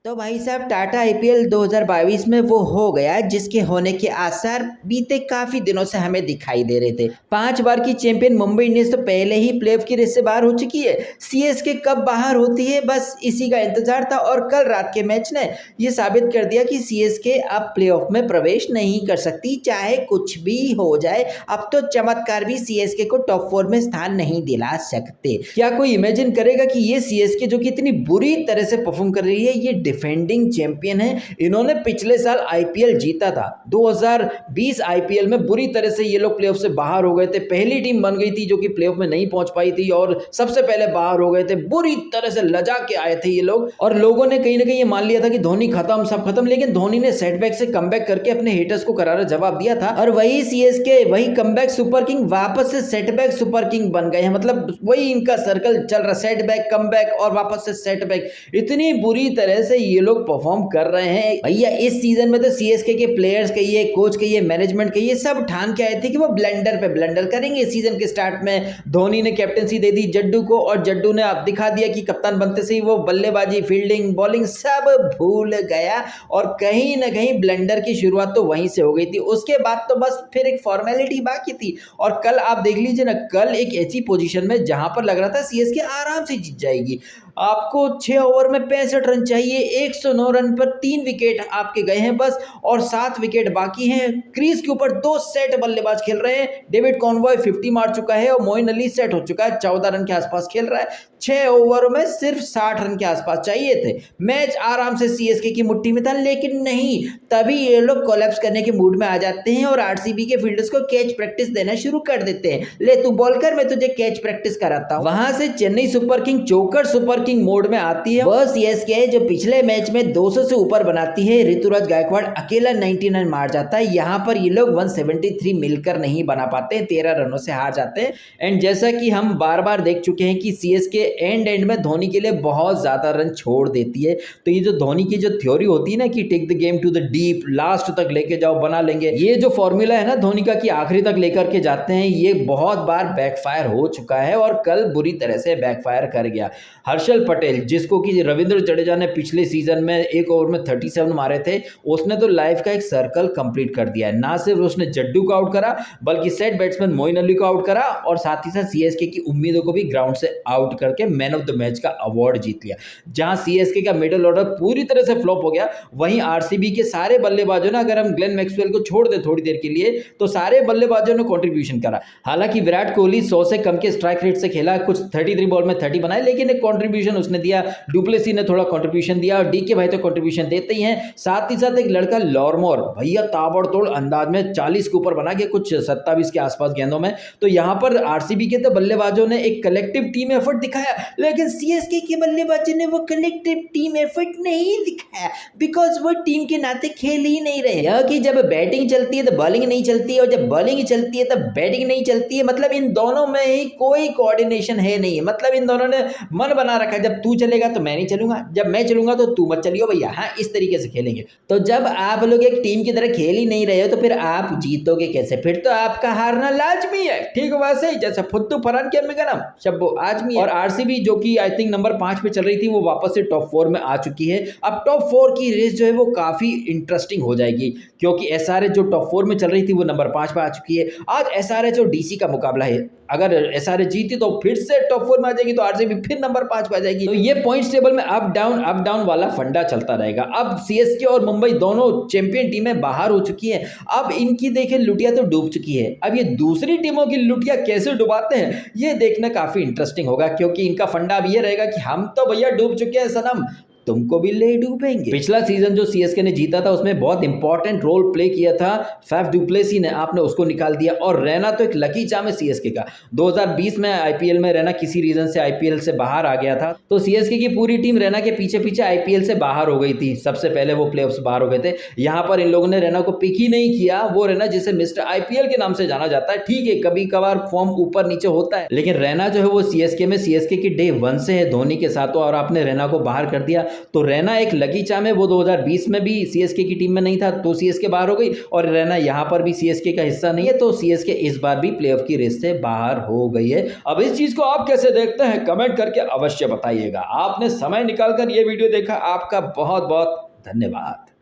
तो भाई साहब टाटा आईपीएल 2022 में वो हो गया जिसके होने के आसार बीते काफी दिनों से हमें दिखाई दे रहे थे। 5 बार की चैंपियन मुंबई इंडियंस तो पहले ही प्लेऑफ की रेस से बाहर हो चुकी है। सीएसके कब बाहर होती है बस इसी का इंतजार था और कल रात के मैच ने ये साबित कर दिया कि सीएसके अब प्लेऑफ में प्रवेश नहीं कर सकती, चाहे कुछ भी हो जाए। अब तो चमत्कार भी सीएसके को टॉप 4 में स्थान नहीं दिला सकते। क्या कोई इमेजिन करेगा कि ये सीएसके जो कि इतनी बुरी तरह से परफॉर्म कर रही है, ये डिफेंडिंग चैंपियन है, इन्होंने पिछले साल आईपीएल जीता था। 2020 आईपीएल में बुरी तरह से ये लोग प्लेऑफ से बाहर हो गए थे। पहली टीम बन गई थी जो कि प्लेऑफ में नहीं पहुंच पाई थी और सबसे पहले बाहर हो गए थे। बुरी तरह से लजा के आए थे ये लोग और लोगों ने कहीं ना कहीं ये मान लिया था कि धोनी खत्म, सब खत्म। लेकिन धोनी ने सेटबैक से कमबैक करके अपने हेटर्स को करारा जवाब दिया था और वही सीएसके, वही कमबैक सुपर किंग वापस से सेटबैक सुपर किंग बन गए हैं। मतलब वही इनका सर्कल चल रहा, सेटबैक कमबैक और वापस से सेटबैक। इतनी बुरी तरह से ये लोग परफॉर्म कर रहे हैं भैया। इस सीजन में तो सीएसके के प्लेयर्स कहिए, कोच कहिए, मैनेजमेंट कहिए, सब ठान के आए थे कि वो ब्लंडर पे ब्लंडर करेंगे। सीजन के स्टार्ट में धोनी ने कैप्टनसी दे दी जड्डू को और जड्डू ने अब दिखा दिया कि कप्तान बनते से ही वो बल्लेबाजी, फील्डिंग, बॉलिंग सब भूल गया और कहीं ना कहीं ब्लंडर की शुरुआत तो वहीं से हो गई थी। उसके बाद तो बस फिर एक फॉर्मेलिटी बाकी थी और कल आप देख लीजिए ना, कल एक ऐसी पोजीशन में जहां पर लग रहा था सीएसके आराम से जीत जाएगी। आपको 6 ओवर में 65 रन चाहिए, 109 रन पर 3 विकेट आपके गए हैं बस और 7 विकेट बाकी हैं। क्रीज के ऊपर 2 सेट बल्लेबाज खेल रहे हैं। डेविड कॉनवॉय 50 मार चुका है और मोइन अली सेट हो चुका है, 14 रन के आसपास खेल रहा है। 6 ओवर में सिर्फ 60 रन के आसपास चाहिए थे। मैच आराम से सीएसके की मुट्ठी में था, लेकिन नहीं, तभी ये लोग कोलैप्स करने के मूड में आ जाते हैं और आरसीबी के फील्डर्स को कैच प्रैक्टिस देना शुरू कर देते हैं। ले तू बॉल कर, मैं तुझे कैच प्रैक्टिस कराता हूं। वहां से चेन्नई सुपर किंग चोकर सुपर किंग मोड में आती है। वह सीएसके जो पिछले मैच में 200 से ऊपर बनाती है, ऋतुराज गायकवाड़ अकेला 99 मार जाता है। यहाँ पर ये लोग 173 मिलकर नहीं बना पाते, 13 रनों से हार जाते हैं। एंड जैसा कि हम बार बार देख चुके हैं कि सीएसके एंड में धोनी के लिए बहुत ज्यादा रन छोड़ देती है। तो ये जो धोनी की जो थ्योरी होती है ना कि take the game to the deep, last तक लेके जाओ, बना लेंगे, ये जो फॉर्मूला है ना धोनी का कि आखिरी तक लेकर के जाते हैं, ये बहुत बार बैकफायर हो चुका है और कल बुरी तरह से बैकफायर कर गया। हर्षल पटेल, जिसको कि रविंद्र जडेजा ने पिछले सीजन में 1 ओवर में 37 मारे थे, उसने तो लाइफ का एक सर्कल कंप्लीट कर दिया है। ना सिर्फ उसने जड्डू को आउट करा बल्कि सेट बैट्समैन मोइन अली को आउट करा और साथ ही साथ सीएसके की उम्मीदों को भी ग्राउंड से आउट करके मैन ऑफ द मैच का अवार्ड जीत लिया। जहां सीएसके का मिडिल ऑर्डर पूरी तरह से फ्लॉप हो गया, वहीं आरसीबी के सारे बल्लेबाजों ने, अगर हम ग्लेन मैक्सवेल को छोड़ दे थोड़ी देर के लिए, तो सारे बल्लेबाजों ने कंट्रीब्यूशन करा। हालांकि विराट कोहली 100 से कम के स्ट्राइक रेट से खेला, कुछ 33 बॉल में 30 बनाए, लेकिन एक कंट्रीब्यूशन उसने दिया। डुप्लेसी ने थोड़ा कंट्रीब्यूशन दिया और डीके भाई तो कंट्रीब्यूशन देते ही हैं। साथ ही साथ एक लड़का लॉर्मोर भैया ताबड़तोड़ अंदाज में 40 के ऊपर बना के कुछ 27 के आसपास गेंदों में। तो यहां पर आरसीबी के तो बल्लेबाजों ने एक कलेक्टिव टीम एफर्ट दिखाया, लेकिन सीएसके के बल्लेबाजों ने वो कलेक्टिव टीम एफर्ट नहीं दिखाया, बिकॉज वो टीम के नाते खेल ही नहीं रहे। यह कि जब बैटिंग चलती है तो बॉलिंग नहीं चलती है और जब बॉलिंग चलती है तो बैटिंग नहीं चलती है। मतलब इन दोनों में ही कोई कोऑर्डिनेशन है नहीं। मतलब इन दोनों ने मन बना रखा है, जब तू चलेगा तो मैं नहीं चलूंगा, जब मैं चलूंगा तो तू मत चलियो भैया, हाँ इस तरीके से खेलेंगे। तो जब आप लोग एक टीम की तरह खेल ही नहीं रहे हो तो फिर आप जीतोगे कैसे? फिर तो आपका हारना लाजमी है। ठीक वैसे ही जैसे फुद्दू फरहान के गरम शब्बो आजमी। और आरसीबी जो कि आई थिंक नंबर 5 पे चल रही थी, वो वापस से टॉप 4 में आ चुकी है। अब टॉप 4 की रेस जो है वो काफी इंटरेस्टिंग हो जाएगी, क्योंकि एसआरएच जो टॉप 4 में चल रही थी वो नंबर 5 पे आ चुकी है। आज एसआरएच और डीसी का मुकाबला है। अगर एसआरएच जीती तो फिर से टॉप 4 में आ जाएगी, तो आरसीबी फिर नंबर 5 पे आ जाएगी। तो ये पॉइंट्स टेबल में अप डाउन वाला फंडा चलता रहेगा। अब सीएसके और मुंबई दोनों चैंपियन टीमें बाहर हो चुकी है। अब इनकी देखें लुटिया तो डूब चुकी है। अब ये दूसरी टीमों की लुटिया कैसे डुबाते हैं ये देखना काफी इंटरेस्टिंग होगा, क्योंकि इनका फंडा अब ये रहेगा कि हम तो भैया डूब चुके हैं सनम, तुमको भी ले डूबेंगे। पिछला सीजन जो सीएसके ने जीता था उसमें बहुत इंपॉर्टेंट रोल प्ले किया था फैफ डुप्लेसी ने, आपने उसको निकाल दिया। और रैना तो एक लकी चाम है सीएसके का। 2020 में आईपीएल में रैना किसी रीजन से आईपीएल से बाहर आ गया था, तो सीएसके की पूरी टीम रैना के पीछे पीछे आईपीएल से बाहर हो गई थी। सबसे पहले वो प्लेऑफ्स बाहर हो गए थे। यहाँ पर इन लोगों ने रैना को पिक ही नहीं किया। वो रैना जिसे मिस्टर आईपीएल के नाम से जाना जाता है, ठीक है कभी कभार फॉर्म ऊपर नीचे होता है, लेकिन रैना जो है वो सीएसके में सीएसके की डे 1 से है धोनी के साथ, और आपने रैना को बाहर कर दिया। तो रैना एक लगीचा में वो 2020 में भी सीएसके की टीम में नहीं था तो सीएसके बाहर हो गई, और रैना यहाँ पर भी सीएसके का हिस्सा नहीं है तो सीएसके इस बार भी प्लेऑफ की रेस से बाहर हो गई है। अब इस चीज को आप कैसे देखते हैं कमेंट करके अवश्य बताइएगा। आपने समय निकालकर ये वीडियो देखा, आपका बहुत बहुत धन्यवाद।